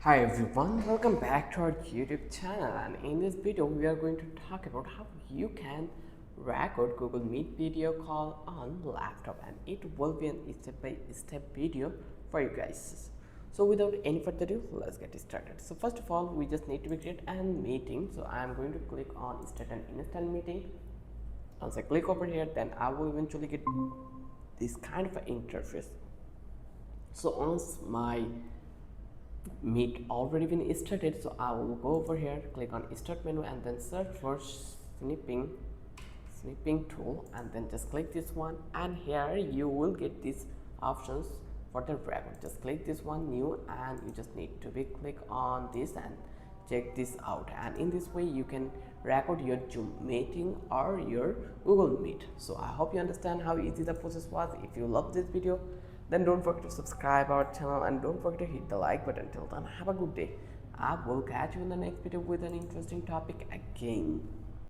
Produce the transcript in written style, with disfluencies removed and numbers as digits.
Hi everyone, welcome back to our YouTube channel, and in this video we are going to talk about how you can record Google Meet video call on laptop, and it will be a step-by-step video for you guys. So without any further ado, let's get started. So first of all, we just need to create a meeting. So I am going to click on start an instant meeting. Once I click over here, then I will eventually get this kind of an interface. So once my meet already been started, so I will go over here, click on start menu, and then search for snipping tool, and then just click this one, and here you will get these options for the record. Just click this one, new, and you just need to be click on this and check this out, and in this way you can record your Zoom meeting or your Google Meet. So I hope you understand how easy the process was. If you love this video, then don't forget to subscribe our channel and don't forget to hit the like button. Till then, have a good day. I will catch you in the next video with an interesting topic again.